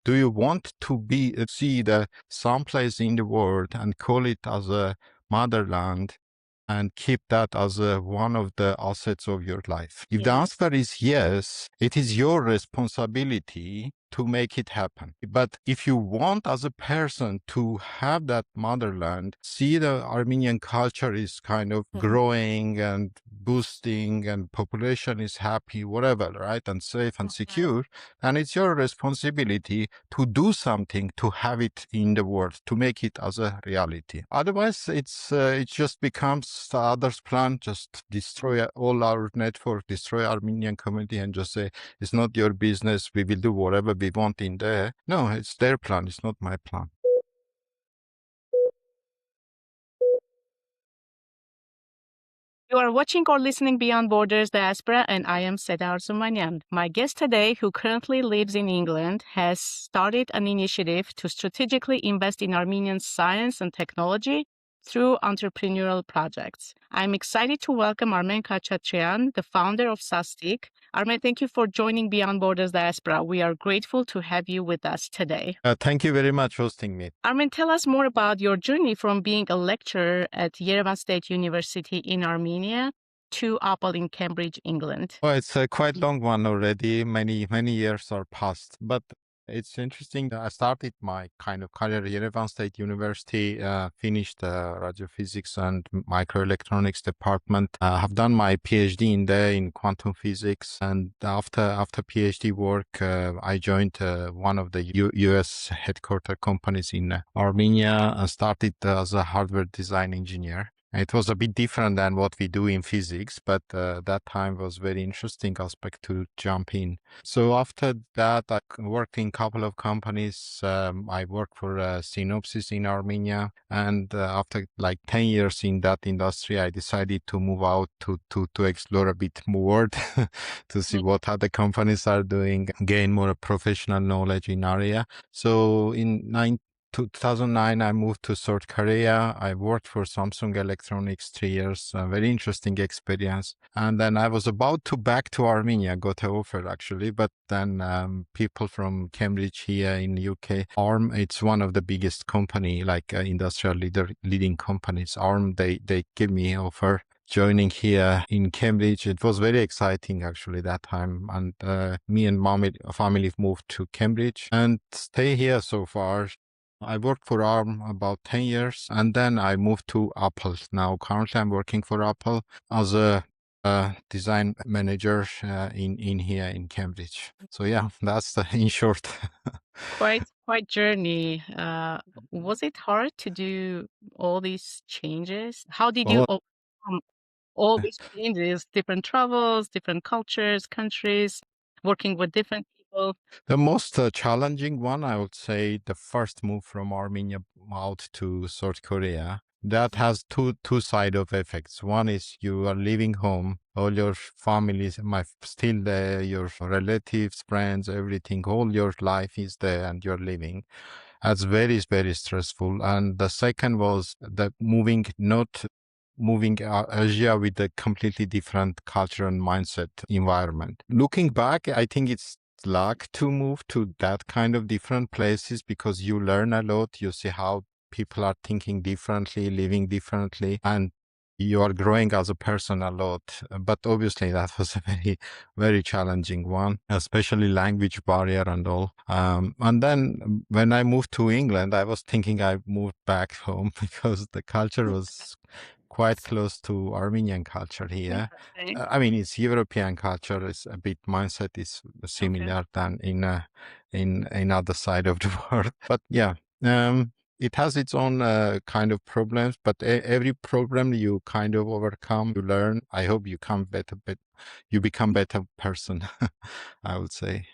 Do you want to see the someplace in the world and call it as a motherland and keep that as one of the assets of your life? If the answer is yes, it is your responsibility to make it happen. But if you want as a person to have that motherland, see the Armenian culture is kind of growing and boosting and population is happy, whatever, right? And safe and secure, and it's your responsibility to do something to have it in the world, to make it as a reality. Otherwise, it just becomes the other's plan, just destroy all our network, destroy Armenian community, and just say, it's not your business, we will do whatever we want in there. No, it's their plan, it's not my plan. You are watching or listening Beyond Borders Diaspora, and I am Seda Arzumanyan. My guest today, who currently lives in England, has started an initiative to strategically invest in Armenian science and technology through entrepreneurial projects. I'm excited to welcome Armen Khachatryan, the founder of SASTIC. Armen, thank you for joining Beyond Borders Diaspora. We are grateful to have you with us today. Thank you very much for hosting me. Armen, tell us more about your journey from being a lecturer at Yerevan State University in Armenia to Apple in Cambridge, England. Well, it's a quite long one already. Many years are past, but it's interesting. I started my kind of career at Yerevan State University, finished radiophysics and microelectronics department. Have done my PhD in there in quantum physics, and after PhD work, I joined one of the US headquarter companies in Armenia and started as a hardware design engineer. It was a bit different than what we do in physics, but that time was very interesting aspect to jump in. So after that, I worked in a couple of companies. I worked for Synopsys in Armenia. And after like 10 years in that industry, I decided to move out to explore a bit more to see what other companies are doing, gain more professional knowledge in area. So in 2009, I moved to South Korea. I worked for Samsung Electronics 3 years, a very interesting experience. And then I was about to back to Armenia, got an offer actually, but then people from Cambridge here in the UK, ARM, it's one of the biggest company, like industrial leading companies. ARM, they give me an offer joining here in Cambridge. It was very exciting actually that time. And me and family moved to Cambridge and stay here so far. I worked for ARM about 10 years, and then I moved to Apple. Now, currently, I'm working for Apple as a design manager in here in Cambridge. So yeah, that's in short. Quite journey. Was it hard to do all these changes? How did you Well, overcome all these changes? Different travels, different cultures, countries, working with different people. the most challenging one, I would say, the first move from Armenia out to South Korea. That has two side of effects. One is you are leaving home, all your families still there, your relatives, friends, everything, all your life is there, and you're living. That's very stressful. And the second was the not moving Asia with a completely different culture and mindset environment. Looking back, I think it's luck to move to that kind of different places because you learn a lot. You see how people are thinking differently, living differently, and you are growing as a person a lot. But obviously that was a very challenging one, especially language barrier and all. And then when I moved to England, I was thinking I moved back home because the culture was quite close to Armenian culture here. I mean, it's European culture. It's a bit mindset is similar than in other side of the world. But yeah, it has its own kind of problems. But every problem you kind of overcome, you learn. I hope you you become better person. I would say.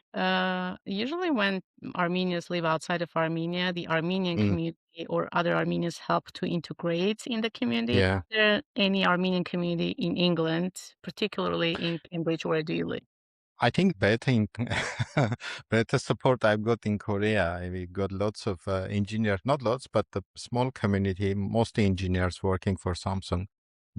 Usually when Armenians live outside of Armenia, the Armenian community or other Armenians help to integrate in the community. Yeah. Is there any Armenian community in England, particularly in Cambridge, where do you live? I think better support I've got in Korea. We got lots of engineers, not lots, but a small community, mostly engineers working for Samsung.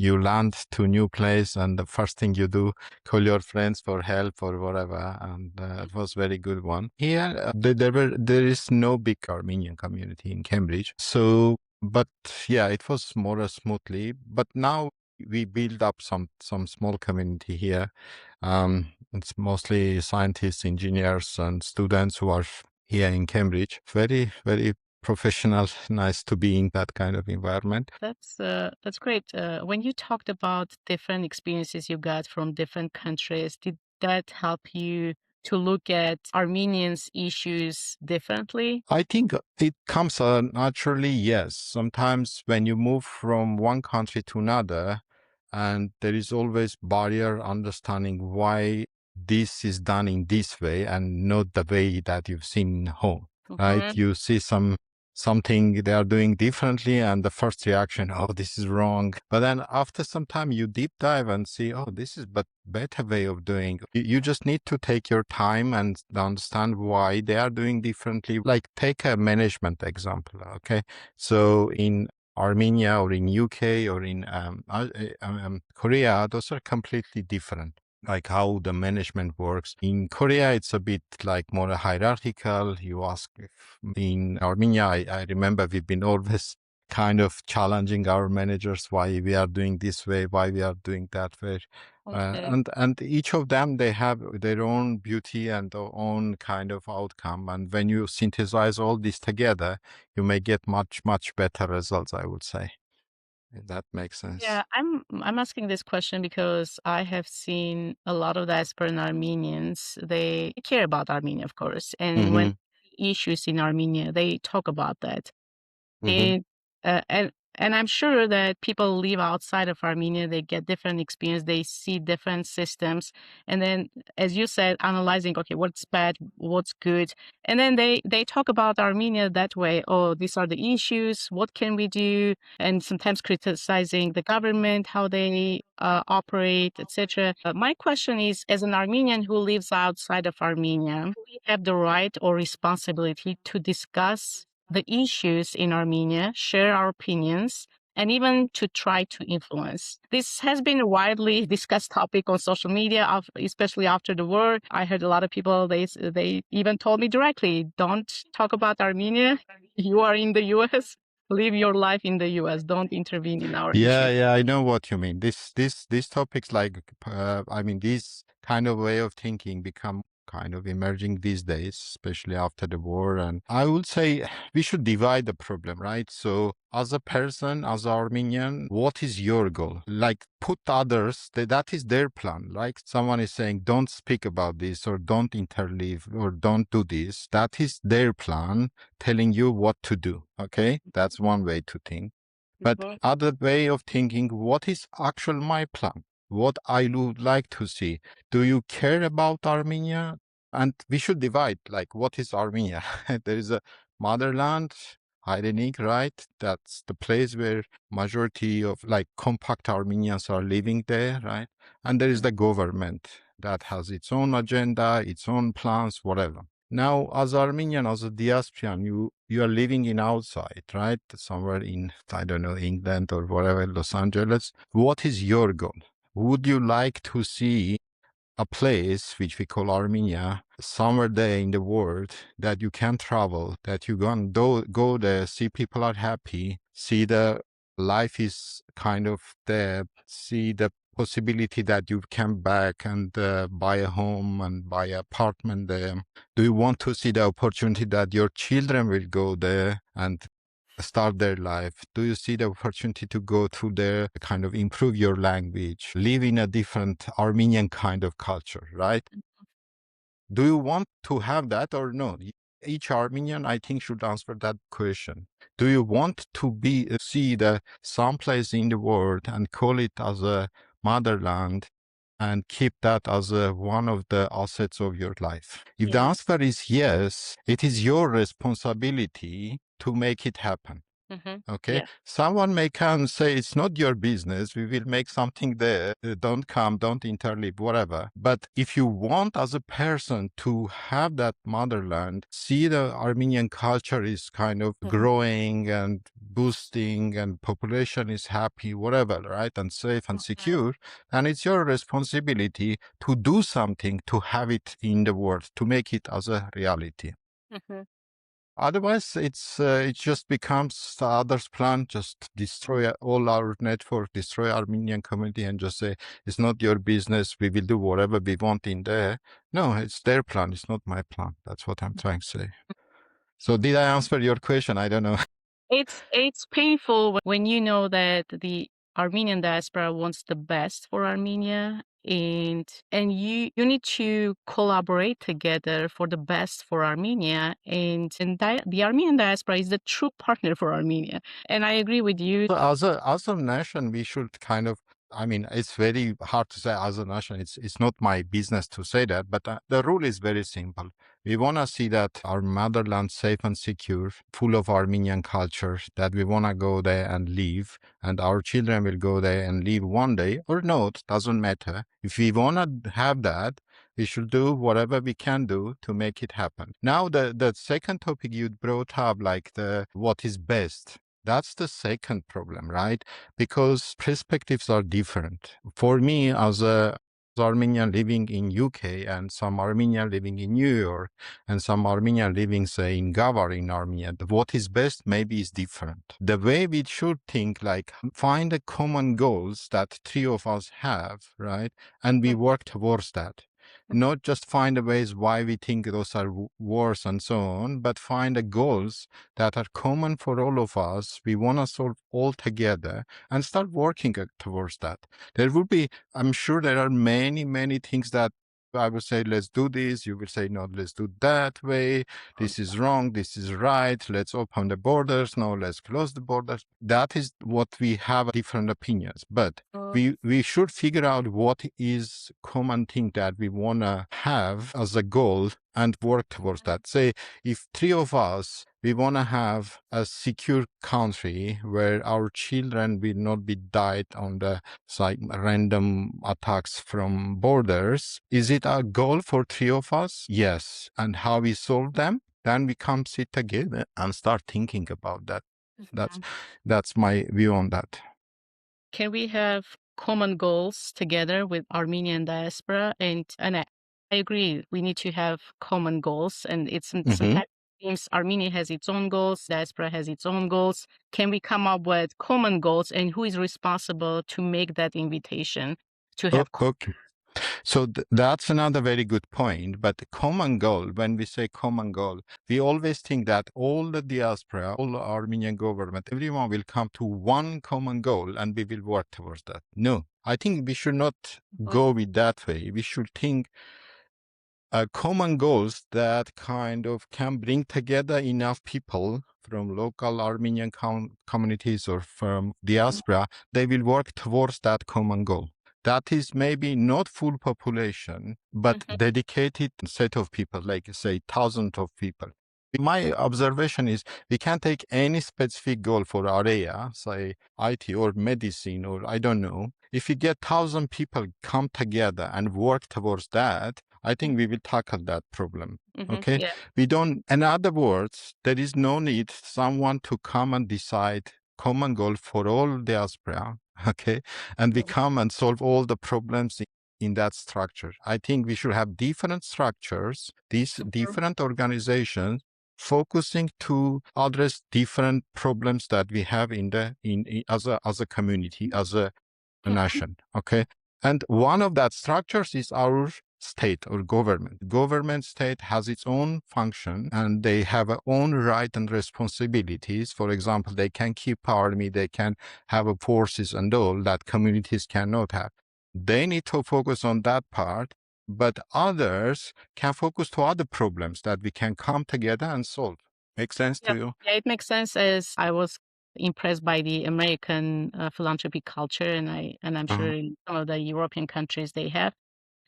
you land to a new place and the first thing you do, call your friends for help or whatever. And it was very good one. Here, there is no big Armenian community in Cambridge. So, but yeah, it was more smoothly. But now we build up some small community here. It's mostly scientists, engineers, and students who are here in Cambridge. Very, very professional. Nice to be in that kind of environment. That's great. When you talked about different experiences you got from different countries, did that help you to look at Armenians' issues differently? I think it comes naturally, yes. Sometimes when you move from one country to another, and there is always barrier understanding why this is done in this way and not the way that you've seen home, right? Mhm. You see something they are doing differently, and the first reaction, oh, this is wrong. But then after some time, you deep dive and see, oh, this is but better way of doing. You just need to take your time and understand why they are doing differently. Like take a management example, okay? So in Armenia or in UK or in Korea, those are completely different. Like how the management works. In Korea, it's a bit like more hierarchical. You ask in Armenia, I remember we've been always kind of challenging our managers why we are doing this way, why we are doing that way. Okay. And each of them, they have their own beauty and their own kind of outcome. And when you synthesize all this together, you may get much better results, I would say. If that makes sense. Yeah, I'm asking this question because I have seen a lot of diaspora Armenians. They care about Armenia, of course, and when Mm-hmm. issues in Armenia, they talk about that. Mm-hmm. And and I'm sure that people live outside of Armenia, they get different experience, they see different systems, and then, as you said, analyzing, okay, what's bad, what's good, and then they talk about Armenia that way. Oh, these are the issues. What can we do? And sometimes criticizing the government, how they operate, etc. My question is, as an Armenian who lives outside of Armenia, do we have the right or responsibility to discuss the issues in Armenia, share our opinions, and even to try to influence? This has been a widely discussed topic on social media, especially after the war. I heard a lot of people, they even told me directly, don't talk about Armenia. You are in the US. Live your life in the US. Don't intervene in our issues. Yeah, I know what you mean. These topics like I mean these kind of way of thinking become kind of emerging these days, especially after the war. And I would say we should divide the problem, right? So as a person, as Armenian, what is your goal? Like put others, that is their plan. Like someone is saying, don't speak about this or don't interleave or don't do this. That is their plan telling you what to do. Okay. That's one way to think. But Mhm. other way of thinking, what is actual my plan? What I would like to see? Do you care about Armenia? And we should divide, like, what is Armenia? There is a motherland, Ironic, right? That's the place where majority of like compact Armenians are living there, right? And there is the government that has its own agenda, its own plans, whatever. Now, as Armenian, as a diasporan, you are living in outside, right? Somewhere in, I don't know, England or whatever, Los Angeles. What is your goal? Would you like to see a place which we call Armenia, somewhere there in the world that you can travel, that you go there, see people are happy, see the life is kind of there, see the possibility that you can back and buy a home and buy an apartment there. Do you want to see the opportunity that your children will go there and start their life? Do you see the opportunity to go through there, kind of improve your language, live in a different Armenian kind of culture, right? Do you want to have that or no? Each Armenian, I think, should answer that question. Do you want to see the someplace in the world and call it as a motherland and keep that as one of the assets of your life? If the Yes. answer is yes, it is your responsibility to make it happen. Okay. Yeah. Someone may come and say, it's not your business. We will make something there. Don't come, don't interleave, whatever. But if you want as a person to have that motherland, see the Armenian culture is kind of Mhm. growing and boosting and population is happy, whatever, right? And safe and secure, and it's your responsibility to do something to have it in the world, to make it as a reality. Mhm. Otherwise, it just becomes the others' plan, just destroy all our network, destroy Armenian community, and just say it's not your business. We will do whatever we want in there. No, it's their plan. It's not my plan. That's what I'm trying to say. So, did I answer your question? I don't know. It's painful when you know that the Armenian diaspora wants the best for Armenia, and you need to collaborate together for the best for Armenia, and the Armenian diaspora is the true partner for Armenia. And I agree with you. So as a nation, we should kind of. I mean, it's very hard to say as a nation. It's not my business to say that, but the rule is very simple. We want to see that our motherland safe and secure, full of Armenian culture. That we want to go there and live, and our children will go there and live one day or not. Doesn't matter. If we want to have that, we should do whatever we can do to make it happen. Now, the second topic you brought up, like the what is best. That's the second problem, right? Because perspectives are different. For me, as a Armenian living in UK and some Armenian living in New York and some Armenian living, say, in Gavar in Armenia, what is best maybe is different. The way we should think, like, find the common goals that three of us have, right? And we work towards that. Not just find the ways why we think those are worse and so on, but find the goals that are common for all of us. We want to solve all together and start working towards that. There will be, I'm sure there are many, many things that I will say, let's do this. You will say, no, let's do that way. This is wrong. This is right. Let's open the borders. No, let's close the borders. That is what we have different opinions. But we should figure out what is common thing that we want to have as a goal and work towards that. Say, if three of us, we want to have a secure country where our children will not be died on the random attacks from borders. Is it a goal for three of us? Yes. And how we solve them? Then we come sit together and start thinking about that. That's my view on that. Can we have common goals together with Armenian diaspora? And I agree, we need to have common goals, and sometimes it seems Armenia has its own goals, diaspora has its own goals. Can we come up with common goals, and who is responsible to make that invitation to have Okay. So that's another very good point. But the common goal, when we say common goal, we always think that all the diaspora, all the Armenian government, everyone will come to one common goal and we will work towards that. No, I think we should not go with that way. We should think common goals that kind of can bring together enough people from local Armenian communities or from diaspora. They will work towards that common goal. That is maybe not full population, but dedicated set of people, like say thousands of people. My observation is we can't take any specific goal for area, say IT or medicine or I don't know. If we get 1,000 people come together and work towards that, I think we will tackle that problem. Okay. Yeah. We don't, in other words, there is no need someone to come and decide common goal for all diaspora. Okay. And we come and solve all the problems in that structure. I think we should have different structures, these different organizations focusing to address different problems that we have in as a community, as a nation. Okay. And one of that structures is our state or government. Government state has its own function and they have their own right and responsibilities. For example, they can keep army, they can have a forces and all that communities cannot have. They need to focus on that part, but others can focus to other problems that we can come together and solve. Make sense to you? Yeah, it makes sense. As I was impressed by the American philanthropy culture, and I'm sure in some of the European countries they have.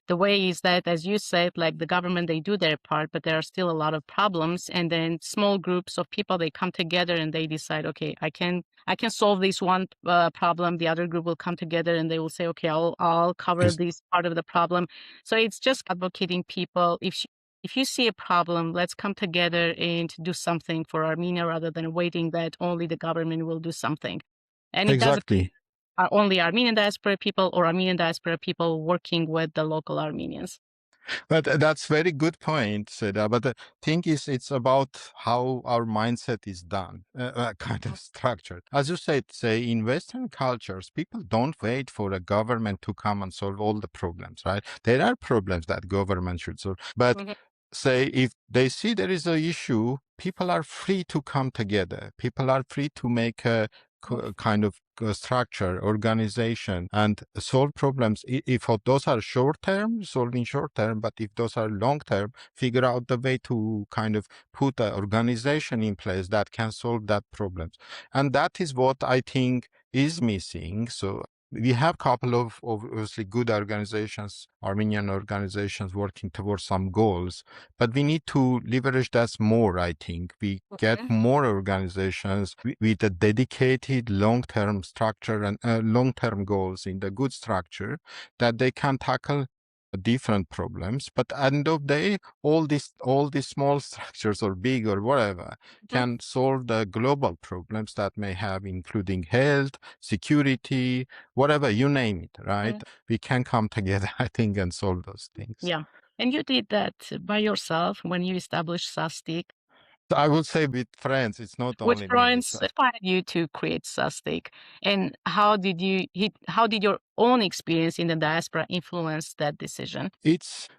The way is that, as you said, like the government, they do their part, but there are still a lot of problems. And then small groups of people, they come together and they decide, okay, I can solve this one problem. The other group will come together and they will say, okay, I'll cover Yes. this part of the problem. So it's just advocating people. if you see a problem, let's come together and do something for Armenia rather than waiting that only the government will do something. And it doesn't Exactly. only Armenian diaspora people or Armenian diaspora people working with the local Armenians. But that's very good point, Seda. But the thing is, it's about how our mindset is done, kind of structured. As you said, say in Western cultures, people don't wait for a government to come and solve all the problems, right? There are problems that government should solve, but Mhm. say if they see there is an issue, people are free to come together. People are free to make a kind of structure, organization, and solve problems. If those are short term, solving short term, but if those are long term, figure out the way to kind of put an organization in place that can solve that problems. And that is what I think is missing. So we have a couple of obviously good organizations, Armenian organizations working towards some goals, but we need to leverage that more, I think. We get Okay. more organizations with a dedicated long-term structure and long-term goals in the good structure that they can tackle different problems. But at the end of the day, all these small structures or big or whatever Mhm. can solve the global problems that may have, including health, security, whatever, you name it, right? Mm. We can come together, I think, and solve those things. Yeah. And you did that by yourself when you established SASTIC. So I would say with friends, it's not Which only me. points inspired you to create SASTIC? And how did your own experience in the diaspora influence that decision?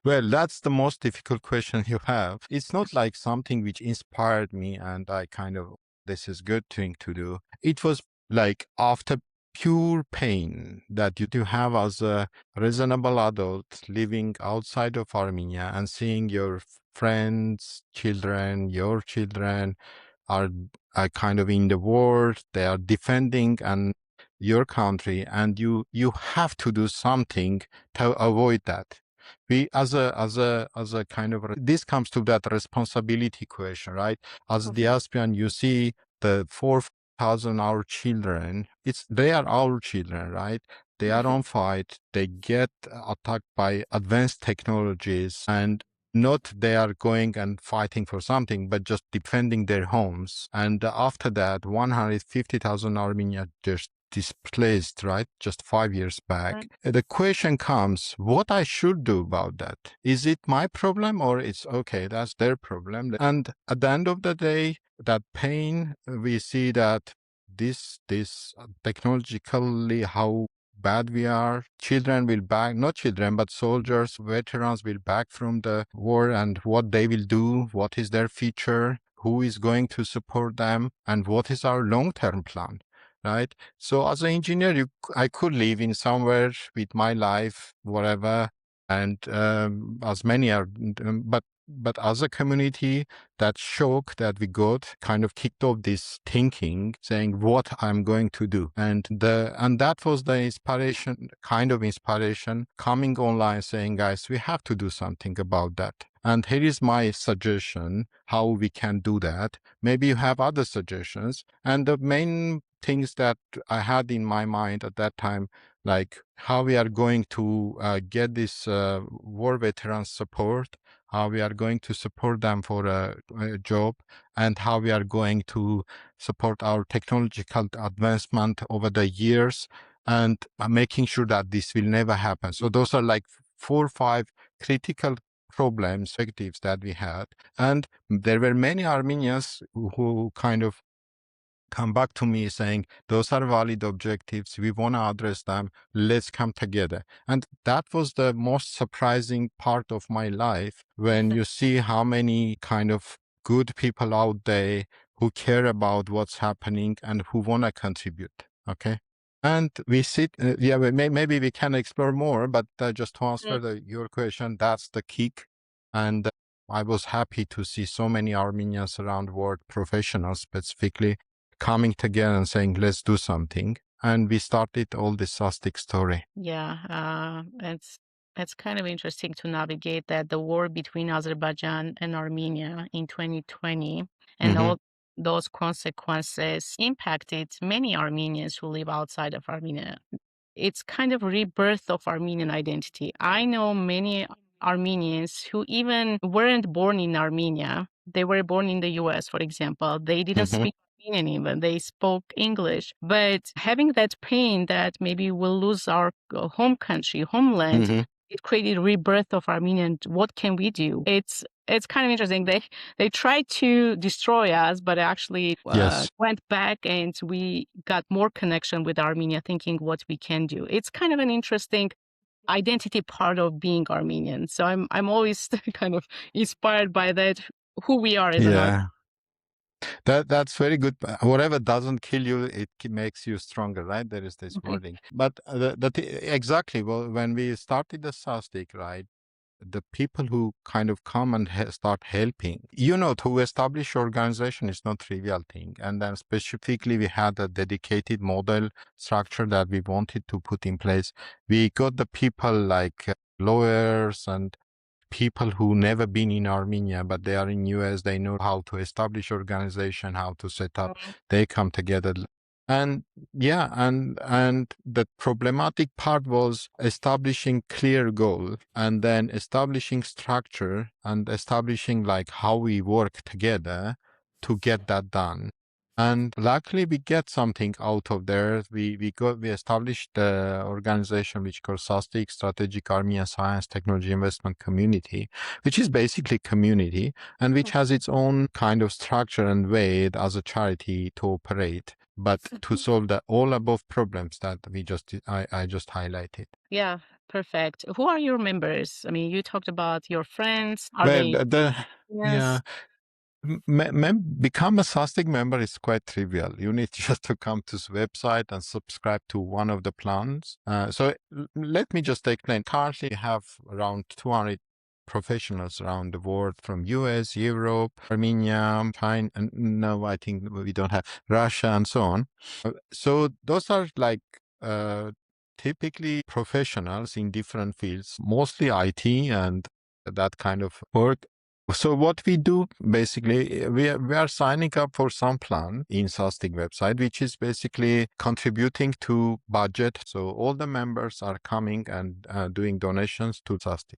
Well, that's the most difficult question you have. It's not like something which inspired me and I kind of, this is good thing to do. It was like after pure pain that you do have as a reasonable adult living outside of Armenia and seeing your friends, children, your children are, are kind of in the war, they are defending and your country, and you have to do something to avoid that. We as a kind of, this comes to that responsibility question, right? As a Mhm. diasporan, you see the 4,000 our children, they are our children, right? They are Mhm. on fight, they get attacked by advanced technologies, and not they are going and fighting for something, but just defending their homes. And after that, 150,000 Armenians just displaced, right? Just 5 years back. Mm. The question comes, what I should do about that? Is it my problem or it's okay? That's their problem. And at the end of the day, that pain, we see that this technologically how bad we are. Children will back, not children, but soldiers, veterans will back from the war, and what they will do, what is their future, who is going to support them, and what is our long-term plan, right? So as an engineer, I could live in somewhere with my life, whatever, and as many are, but as a community, that shock that we got kind of kicked off this thinking, saying what I'm going to do, and that was the inspiration, kind of inspiration, coming online, saying, guys, we have to do something about that. And here is my suggestion how we can do that. Maybe you have other suggestions. And the main things that I had in my mind at that time, like how we are going to get this war veterans support, how we are going to support them for a job, and how we are going to support our technological advancement over the years, and making sure that this will never happen. So those are like 4 or 5 critical problems, objectives that we had. And there were many Armenians who kind of come back to me saying, those are valid objectives. We want to address them. Let's come together. And that was the most surprising part of my life, when you see how many kind of good people out there who care about what's happening and who want to contribute. Okay. And we sit, maybe we can explore more, but just to answer your question, that's the kick. And I was happy to see so many Armenians around the world, professionals specifically, coming together and saying, let's do something. And we started all this SASTIC story. Yeah, it's kind of interesting to navigate that the war between Azerbaijan and Armenia in 2020 and Mm-hmm. all those consequences impacted many Armenians who live outside of Armenia. It's kind of rebirth of Armenian identity. I know many Armenians who even weren't born in Armenia. They were born in the US, for example. They didn't Hmm. speak Armenian even, they spoke English. But having that pain that maybe we'll lose our home country, homeland, Hmm. it created rebirth of Armenian. What can we do? It's kind of interesting. They tried to destroy us, but actually Yes. went back and we got more connection with Armenia, thinking what we can do. It's kind of an interesting identity part of being Armenian. So I'm always kind of inspired by that, who we are as an Armenian. Yeah. That's very good. Whatever doesn't kill you, it makes you stronger, right? There is this wording. But exactly. Well, when we started the SASTIC, right? The people who kind of come and start helping, to establish organization is not trivial thing. And then specifically, we had a dedicated model structure that we wanted to put in place. We got the people like lawyers and people who never been in Armenia, but they are in US. They know how to establish organization, how to set up. They come together. And yeah, and the problematic part was establishing clear goal and then establishing structure and establishing like how we work together to get that done. And luckily we get something out of there. We established the organization which called SASTIC, Strategic Armenian Science Technology Investment Community, which is basically community and which has its own kind of structure and way as a charity to operate, but to solve the all above problems that I just highlighted. Yeah, perfect. Who are your members? I mean, you talked about your friends. Are Well, they yeah, yes? become a SASTIC member is quite trivial. You need just to come to the website and subscribe to one of the plans. Let me just explain. Currently, we have around 200 professionals around the world from US, Europe, Armenia, China, and no, I think we don't have Russia and so on. So those are like typically professionals in different fields, mostly IT and that kind of work. So what we do basically, we are signing up for some plan in SASTIC website, which is basically contributing to budget. So all the members are coming and doing donations to SASTIC.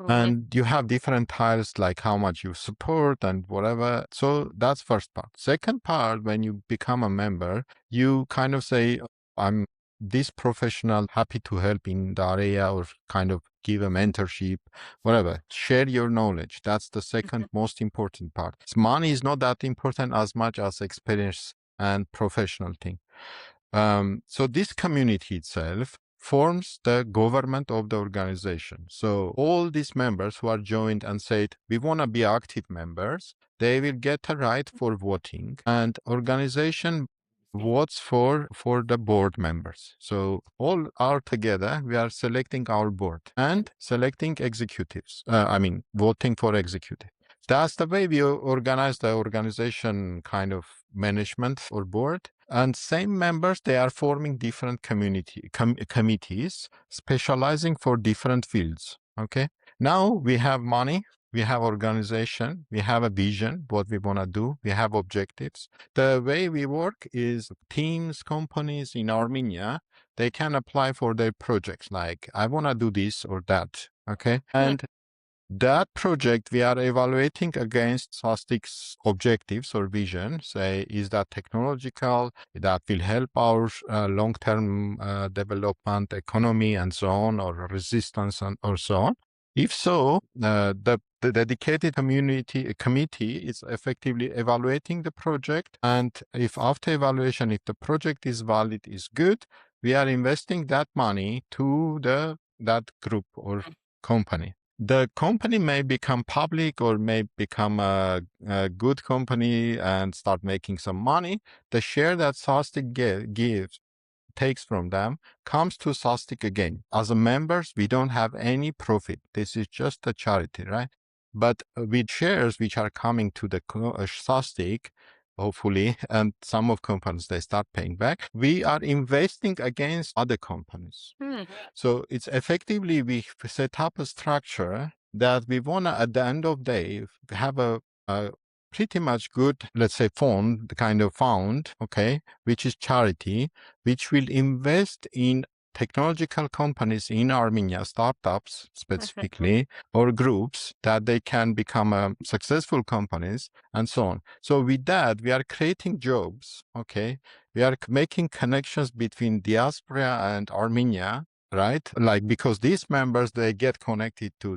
And you have different tiles like how much you support and whatever. So that's first part. Second part, when you become a member, you kind of say, I'm this professional, happy to help in the area or kind of give a mentorship, whatever. Share your knowledge. That's the second most important part. Money is not that important as much as experience and professional thing. So this community itself forms the government of the organization. So all these members who are joined and said, we want to be active members, they will get a right for voting, and organization votes for the board members. So all are together, we are selecting our board and selecting executives. Voting for executive. That's the way we organize the organization kind of management or board. And same members, they are forming different committees, specializing for different fields. Okay. Now we have money, we have organization, we have a vision, what we want to do, we have objectives. The way we work is teams, companies in Armenia, they can apply for their projects. Like, I want to do this or that. Okay. And that project we are evaluating against SASTIC's objectives or vision. Say, is that technological? That will help our long-term development, economy, and so on, or resistance, or so on. If so, the dedicated committee is effectively evaluating the project, and if after evaluation, if the project is valid, is good, we are investing that money to that group or company. The company may become public or may become a good company and start making some money. The share that SASTIC takes from them comes to SASTIC again. As a members, we don't have any profit. This is just a charity, right? But with shares which are coming to the SASTIC, hopefully, and some of companies, they start paying back, we are investing against other companies. So it's effectively, we set up a structure that we want to, at the end of the day, have a pretty much good, let's say, fund, the kind of fund, okay, which is charity, which will invest in technological companies in Armenia, startups Perfect. specifically, or groups that they can become successful companies and so on. So with that, we are creating jobs, okay? We are making connections between diaspora and Armenia, right? Like, because these members, they get connected to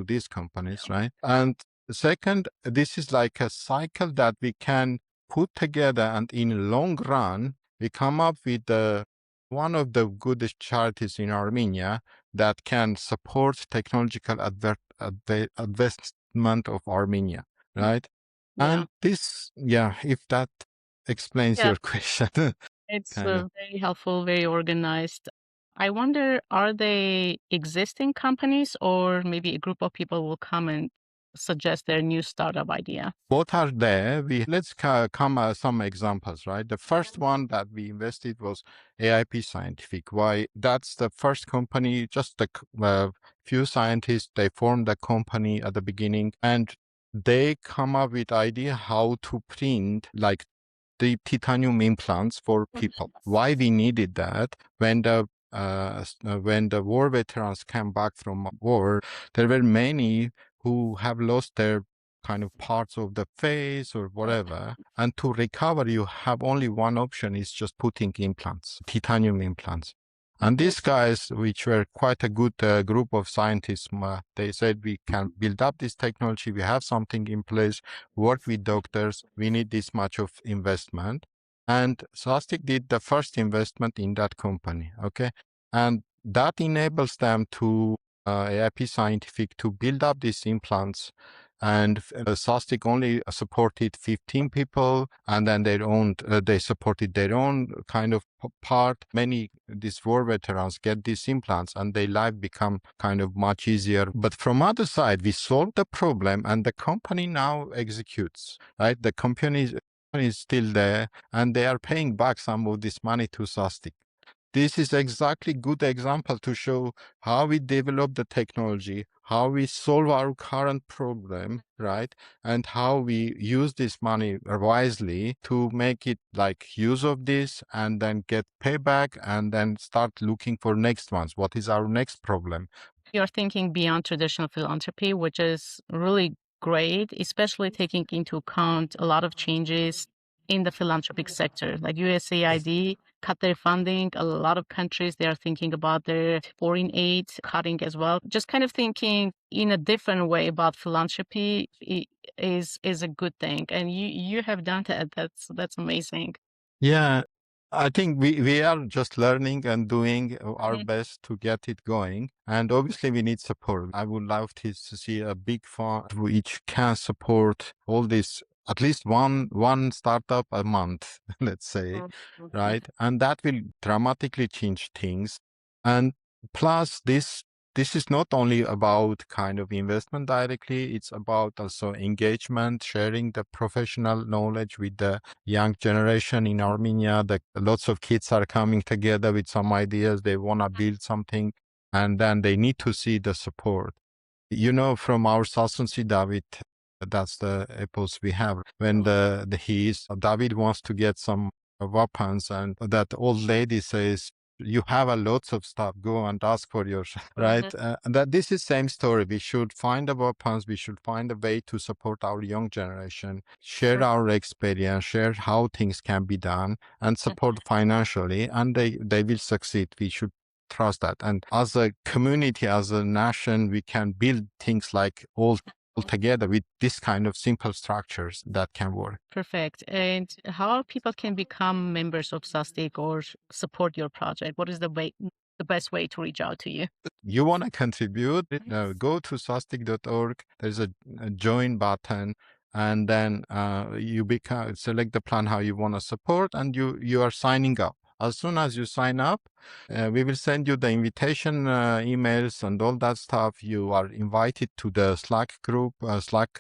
these companies, right? And second, this is like a cycle that we can put together, and in long run, we come up with one of the goodest charities in Armenia that can support technological advancement of Armenia, right? Yeah. And this, yeah, if that explains Yeah. your question, It's kind of. very helpful, very organized. I wonder, are they existing companies or maybe a group of people will come and suggest their new startup idea? Both are there. Let's come some examples, right? The first one that we invested was AIP Scientific. Why? That's the first company. Just a few scientists, they formed the company at the beginning, and they come up with idea how to print like the titanium implants for people. Why we needed that when the war veterans came back from war, there were many who have lost their kind of parts of the face or whatever, and to recover you have only one option, is just putting implants, titanium implants. And these guys, which were quite a good group of scientists, they said, we can build up this technology, we have something in place, work with doctors, we need this much of investment. And Sastik did the first investment in that company, okay? And that enables them to, AIP Scientific, to build up these implants. And Sastik only supported 15 people, and then they supported their own kind of part. Many these war veterans get these implants, and their life become kind of much easier. But from other side, we solved the problem, and the company now executes. Right, the company is still there, and they are paying back some of this money to Sastik. This is exactly good example to show how we develop the technology, how we solve our current problem, right? And how we use this money wisely to make it like use of this and then get payback and then start looking for next ones. What is our next problem? You're thinking beyond traditional philanthropy, which is really great, especially taking into account a lot of changes in the philanthropic sector. Like USAID cut their funding. A lot of countries, they are thinking about their foreign aid cutting as well. Just kind of thinking in a different way about philanthropy is a good thing. And you have done that. That's amazing. Yeah, I think we are just learning and doing our Mhm. best to get it going. And obviously, we need support. I would love to see a big fund which can support all this, at least one startup a month, let's say, Mhm. right? And that will dramatically change things. And plus, this is not only about kind of investment directly, it's about also engagement, sharing the professional knowledge with the young generation in Armenia. That lots of kids are coming together with some ideas, they want to build something, and then they need to see the support. You know, from our Sasunsi David, that's the epos we have. When David wants to get some weapons, and that old lady says, "You have a lots of stuff. Go and ask for your right." And that this is same story. We should find the weapons. We should find a way to support our young generation, share our experience, share how things can be done, and support financially, and they will succeed. We should trust that. And as a community, as a nation, we can build things like all together with this kind of simple structures that can work. Perfect. And how people can become members of SASTIC or support your project? What is the best way to reach out to you? You want to contribute, go to sastic.org. There's a join button, and then you select the plan how you want to support, and you are signing up. As soon as you sign up, we will send you the invitation emails and all that stuff. You are invited to the Slack group, Slack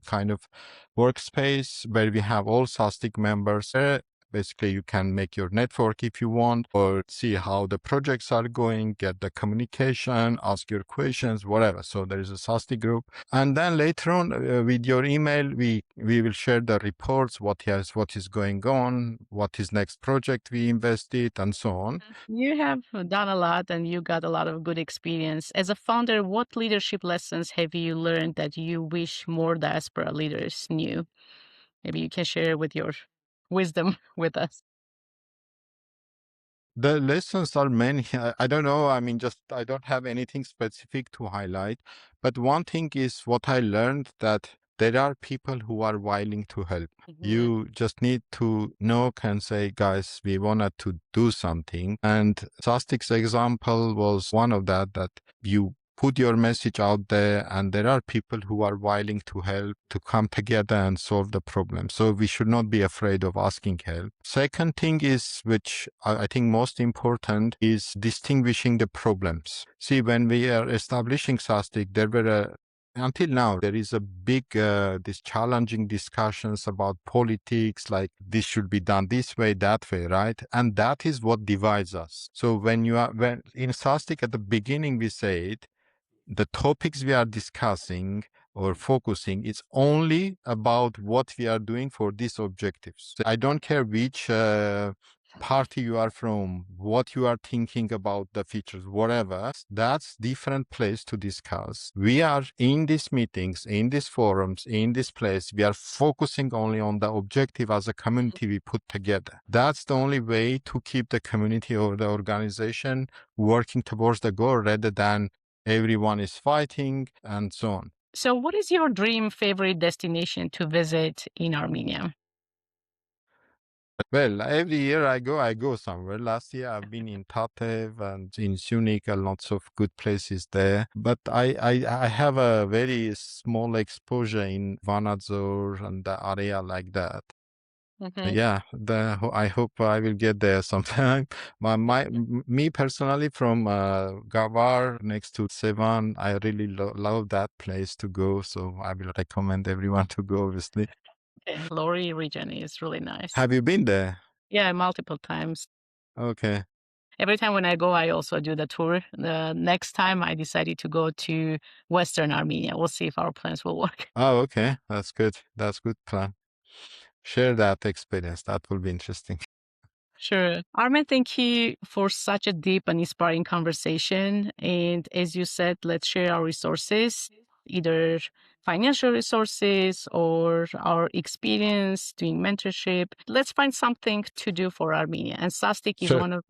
kind of workspace where we have all SASTIC members. Basically, you can make your network if you want, or see how the projects are going, get the communication, ask your questions, whatever. So there is a SASTI group. And then later on, with your email, we will share the reports, what is going on, what is next project we invested, and so on. You have done a lot and you got a lot of good experience. As a founder, what leadership lessons have you learned that you wish more diaspora leaders knew? Maybe you can share with your wisdom with us. The lessons are many. I don't know. I mean, just I don't have anything specific to highlight. But one thing is what I learned, that there are people who are willing to help. You just need to knock and say, guys, we wanted to do something. And Sastik's example was one of that you put your message out there and there are people who are willing to help, to come together and solve the problem. So we should not be afraid of asking help. Second thing is, which I think most important, is distinguishing the problems. See, when we are establishing SASTIC, there were until now, there is a big, this challenging discussions about politics, like this should be done this way, that way, right? And that is what divides us. So when in SASTIC at the beginning, we said, the topics we are discussing or focusing, it's only about what we are doing for these objectives. I don't care which party you are from, what you are thinking about the features, whatever. That's different place to discuss. We are in these meetings, in these forums, in this place, we are focusing only on the objective as a community we put together. That's the only way to keep the community or the organization working towards the goal, rather than everyone is fighting and so on. So, what is your dream favorite destination to visit in Armenia? Well, every year I go somewhere. Last year I've been in Tatev and in Syunik, and lots of good places there. But I have a very small exposure in Vanadzor and the area like that. Yeah, I hope I will get there sometime. Me personally, from Gavar next to Sevan, I really love that place to go. So I will recommend everyone to go, obviously. Okay, Lori region is really nice. Have you been there? Yeah, multiple times. Okay. Every time when I go, I also do the tour. The next time I decided to go to Western Armenia. We'll see if our plans will work. Oh, okay. That's good. That's good plan. Share that experience. That will be interesting. Sure. Armin, thank you for such a deep and inspiring conversation. And as you said, let's share our resources, either financial resources or our experience doing mentorship. Let's find something to do for Armenia. And SASTIC is Sure. one of,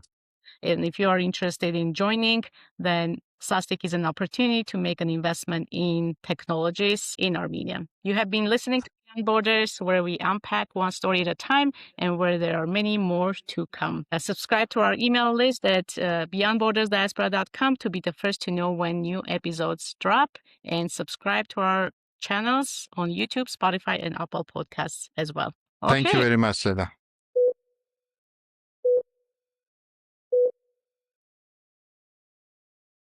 and if you are interested in joining, then SASTIC is an opportunity to make an investment in technologies in Armenia. You have been listening to Beyond Borders, where we unpack one story at a time and where there are many more to come. Subscribe to our email list at beyondbordersdiaspora.com to be the first to know when new episodes drop, and subscribe to our channels on YouTube, Spotify, and Apple Podcasts as well. Okay. Thank you very much, Seda.